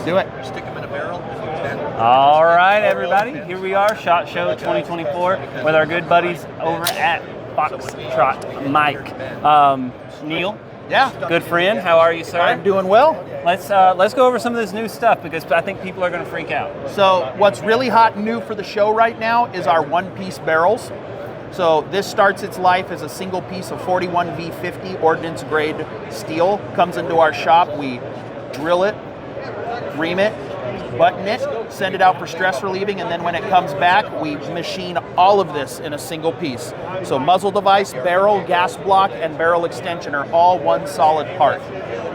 do it. Stick them in a barrel. All right, everybody. Here we are, SHOT Show 2024, with our good buddies over at FoxTrot Mike. Neil. Yeah. Good friend. How are you, sir? I'm doing well. Let's go over some of this new stuff because I think people are going to freak out. So what's really hot and new for the show right now is our one-piece barrels. So this starts its life as a single piece of 41 V50 ordnance grade steel. Comes into our shop, we drill it, ream it, button it, send it out for stress relieving, and then when it comes back, we machine all of this in a single piece. So muzzle device, barrel, gas block, and barrel extension are all one solid part.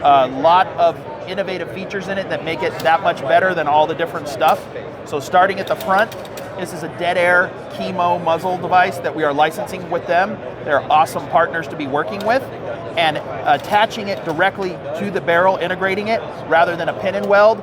A lot of innovative features in it that make it that much better than all the different stuff. So starting at the front, this is a dead air chemo muzzle device that we are licensing with them. They're awesome partners to be working with. And attaching it directly to the barrel, integrating it, rather than a pin and weld,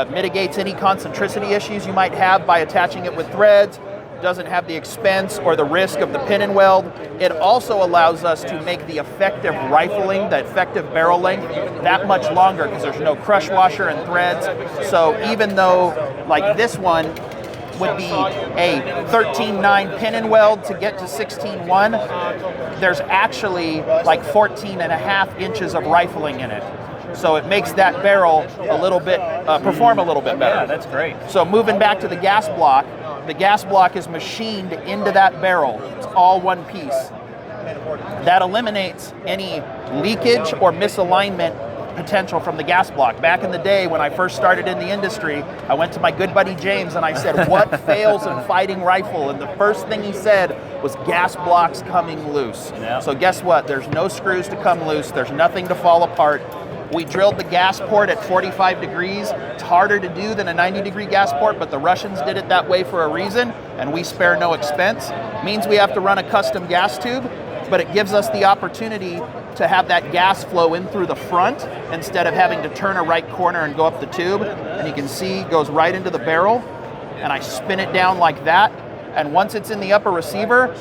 mitigates any concentricity issues you might have by attaching it with threads. Doesn't have the expense or the risk of the pin and weld. It also allows us to make the effective rifling, the effective barrel length, that much longer because there's no crush washer and threads. So even though, like this one, would be a 13.9 pin and weld to get to 16.1, there's actually like 14.5 inches of rifling in it. So it makes that barrel a little bit, perform a little bit better. Yeah, that's great. So moving back to the gas block is machined into that barrel. It's all one piece. That eliminates any leakage or misalignment potential from the gas block. Back in the day when I first started in the industry, I went to my good buddy James and I said, what fails in fighting rifle? And the first thing he said was gas blocks coming loose. Yep. So guess what? There's no screws to come loose. There's nothing to fall apart. We drilled the gas port at 45 degrees. It's harder to do than a 90-degree gas port, but the Russians did it that way for a reason, and we spare no expense. Means we have to run a custom gas tube, but it gives us the opportunity to have that gas flow in through the front instead of having to turn a right corner and go up the tube. And you can see it goes right into the barrel, and I spin it down like that. And once it's in the upper receiver,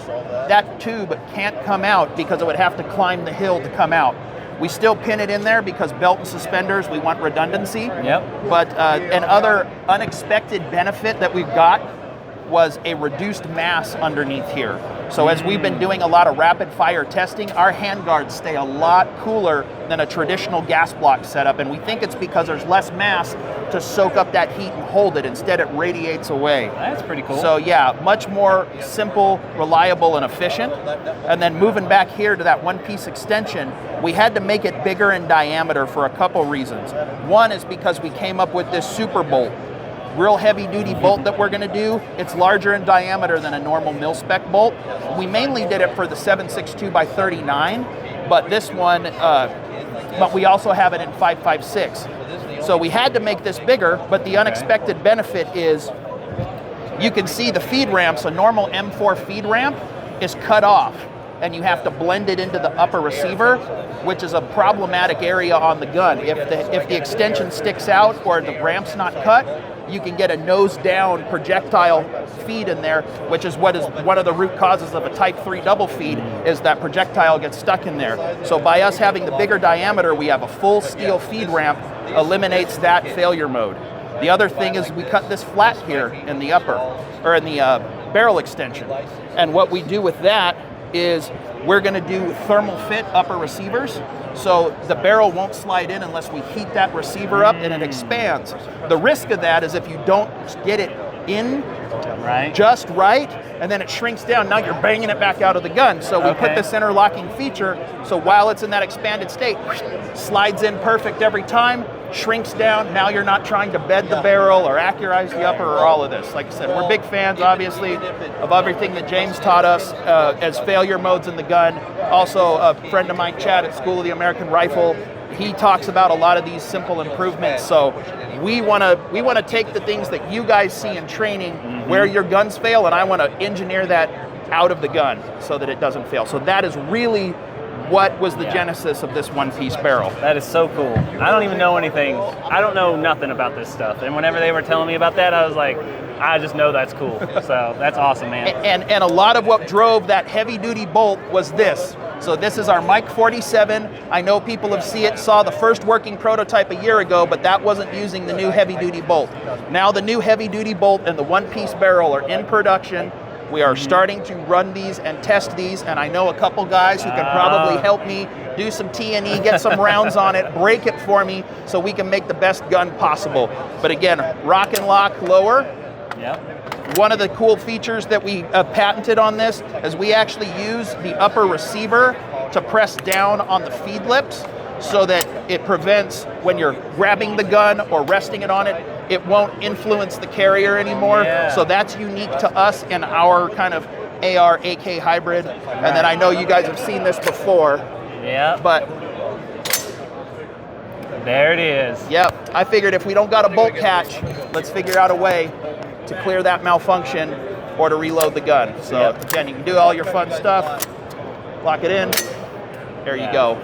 that tube can't come out because it would have to climb the hill to come out. We still pin it in there because belt and suspenders, we want redundancy. Yep. But an other unexpected benefit that we've got was a reduced mass underneath here. So as we've been doing a lot of rapid fire testing, our handguards stay a lot cooler than a traditional gas block setup, and we think it's because there's less mass to soak up that heat and hold it. Instead, it radiates away. That's pretty cool. So yeah, much more simple, reliable, and efficient. And then moving back here to that one-piece extension, we had to make it bigger in diameter for a couple reasons. One is because we came up with this super bolt. Real heavy duty bolt that we're going to do. It's larger in diameter than a normal mil-spec bolt. We mainly did it for the 7.62 by 39, but this one, but we also have it in 5.56. So we had to make this bigger, but the unexpected benefit is you can see the feed ramps, a normal M4 feed ramp is cut off, and you have to blend it into the upper receiver, which is a problematic area on the gun. If the extension sticks out or the ramp's not cut, you can get a nose-down projectile feed in there, which is what is one of the root causes of a Type 3 double feed, is that projectile gets stuck in there. So by us having the bigger diameter, we have a full steel feed ramp, eliminates that failure mode. The other thing is we cut this flat here in the upper, or in the barrel extension. And what we do with that is we're gonna do thermal fit upper receivers, so the barrel won't slide in unless we heat that receiver up and it expands. The risk of that is if you don't get it in just right, and then it shrinks down, now you're banging it back out of the gun. So we put this interlocking feature, so while it's in that expanded state, slides in perfect every time, shrinks down, now you're not trying to bed the barrel or accurize the upper or all of this. Like I said, we're big fans, obviously, of everything that James taught us as failure modes in the gun. Also, a friend of mine, Chad, at School of the American Rifle, he talks about a lot of these simple improvements. So we want to take the things that you guys see in training where your guns fail, and I want to engineer that out of the gun so that it doesn't fail. So that is really what was the genesis of this one-piece barrel. That is so cool. I don't even know anything. I don't know nothing about this stuff. And whenever they were telling me about that, I was like, I just know that's cool. So that's awesome, man. And a lot of what drove that heavy-duty bolt was this. So this is our Mike 47. I know people have saw the first working prototype a year ago, but that wasn't using the new heavy-duty bolt. Now the new heavy-duty bolt and the one-piece barrel are in production. We are starting to run these and test these, and I know a couple guys who can probably help me do some T&E, get some rounds on it, break it for me, so we can make the best gun possible. But again, rock and lock lower. Yep. One of the cool features that we patented on this is we actually use the upper receiver to press down on the feed lips so that it prevents, when you're grabbing the gun or resting it on it, it won't influence the carrier anymore. Yeah. So that's unique to us in our kind of AR AK hybrid. And then I know you guys have seen this before. Yeah. But there it is. yep, I figured if we don't got a bolt catch, let's figure out a way to clear that malfunction or to reload the gun. So again, you can do all your fun stuff, lock it in, there you go.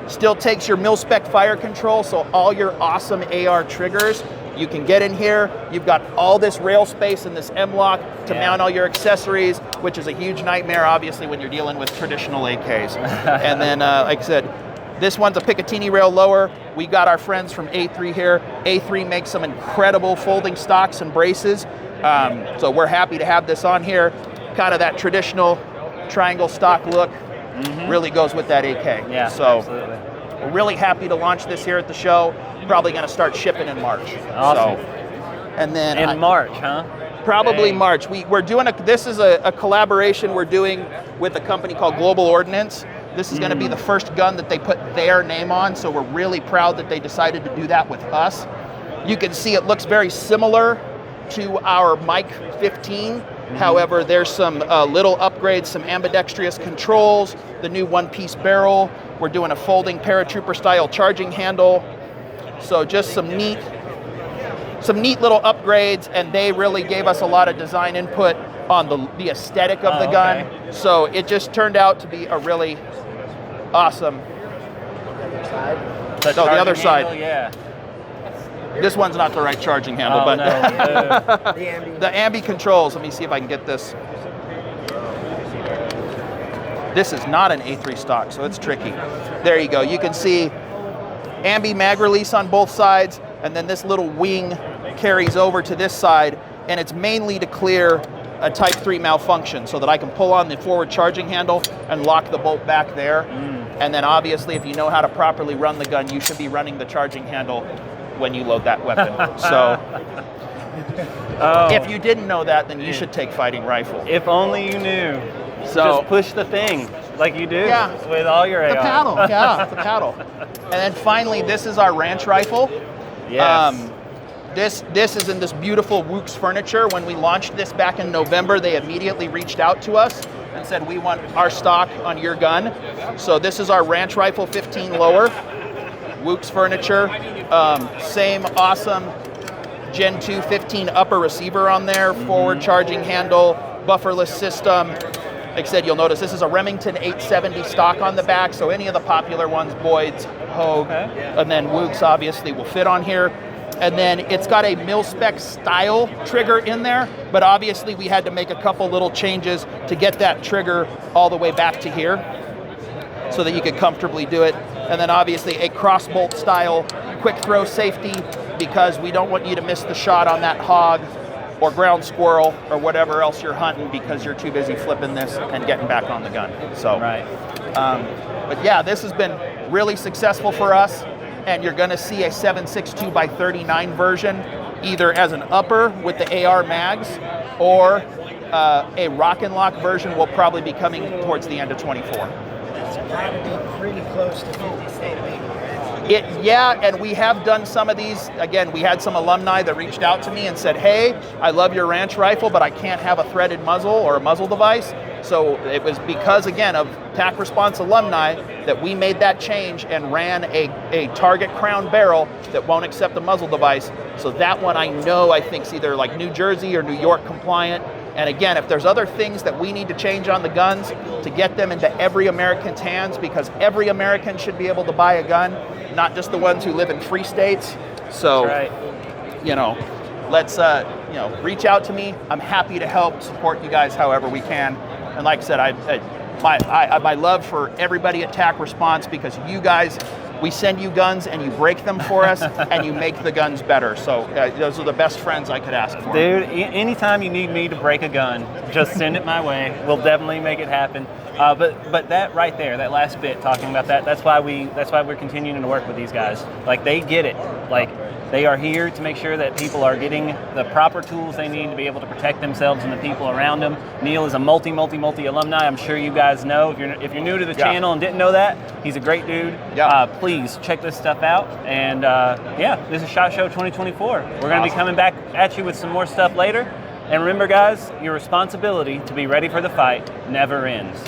Still takes your mil-spec fire control, so all your awesome AR triggers, you can get in here. You've got all this rail space and this M-lock to mount all your accessories, which is a huge nightmare, obviously, when you're dealing with traditional AKs. And then, like I said, this one's a Picatinny rail lower. We got our friends from A3 here. A3 makes some incredible folding stocks and braces. So we're happy to have this on here. Kind of that traditional triangle stock look really goes with that AK. Yeah, so absolutely. we're really happy to launch this here at the show. Probably going to start shipping in March. Awesome. So, and then In March, huh? probably Dang. March. We're doing this is a collaboration we're doing with a company called Global Ordnance. This is going to be the first gun that they put their name on, so we're really proud that they decided to do that with us. You can see it looks very similar to our Mike 15. However, there's some little upgrades, some ambidextrous controls, the new one-piece barrel. We're doing a folding paratrooper-style charging handle. So just some neat little upgrades, and they really gave us a lot of design input on the aesthetic of the gun. Okay. So it just turned out to be a really awesome. The the other charging side. handle, yeah. This one's not the right charging handle, Oh, but no. the ambi controls. Let me see if I can get this. This is not an A3 stock, so it's tricky. There you go. You can see ambi mag release on both sides, and then this little wing carries over to this side, and it's mainly to clear a Type 3 malfunction so that I can pull on the forward charging handle and lock the bolt back there. And then obviously, if you know how to properly run the gun, you should be running the charging handle when you load that weapon. So if you didn't know that, then you should take fighting rifle. If only you knew. So just push the thing like you do Yeah. with all your the AR. paddle, yeah, the paddle. And then finally, this is our ranch rifle. Yes. This is in this beautiful Wooks furniture. When we launched this back in November, they immediately reached out to us and said, we want our stock on your gun. So this is our ranch rifle 15 lower, Wooks furniture. Same awesome Gen 2 15 upper receiver on there, forward charging handle, bufferless system. Like I said, you'll notice this is a Remington 870 stock on the back, so any of the popular ones, Boyd's, Hogue, and then Wooks obviously will fit on here. And then it's got a mil-spec style trigger in there, but obviously we had to make a couple little changes to get that trigger all the way back to here so that you could comfortably do it. And then obviously a crossbolt style quick throw safety, because we don't want you to miss the shot on that hog or ground squirrel or whatever else you're hunting because you're too busy flipping this and getting back on the gun. So, but yeah, this has been really successful for us. And you're going to see a 7.62 by 39 version, either as an upper with the AR mags, or a rock and lock version will probably be coming towards the end of 24. It's got to be pretty close to 50 state legal, right? And we have done some of these. Again, we had some alumni that reached out to me and said, hey, I love your ranch rifle, but I can't have a threaded muzzle or a muzzle device. So it was because, again, of TAC Response alumni that we made that change and ran a target crown barrel that won't accept a muzzle device. So that one I think is either like New Jersey or New York compliant. And again, if there's other things that we need to change on the guns to get them into every American's hands, because every American should be able to buy a gun, not just the ones who live in free states. So, let's reach out to me. I'm happy to help support you guys however we can. And like I said, my love for everybody at TAC Response, because you guys, we send you guns and you break them for us and you make the guns better. So those are the best friends I could ask for. Dude, anytime you need me to break a gun, just send it my way. We'll definitely make it happen. But that right there, that last bit talking about that's why we're continuing to work with these guys. Like, they get it. Like, they are here to make sure that people are getting the proper tools they need to be able to protect themselves and the people around them. Neil is a multi alumni. I'm sure you guys know. If you're new to the channel and didn't know that, he's a great dude. Yeah. Please check this stuff out. And this is SHOT Show 2024. We're going to be coming back at you with some more stuff later. And remember, guys, your responsibility to be ready for the fight never ends.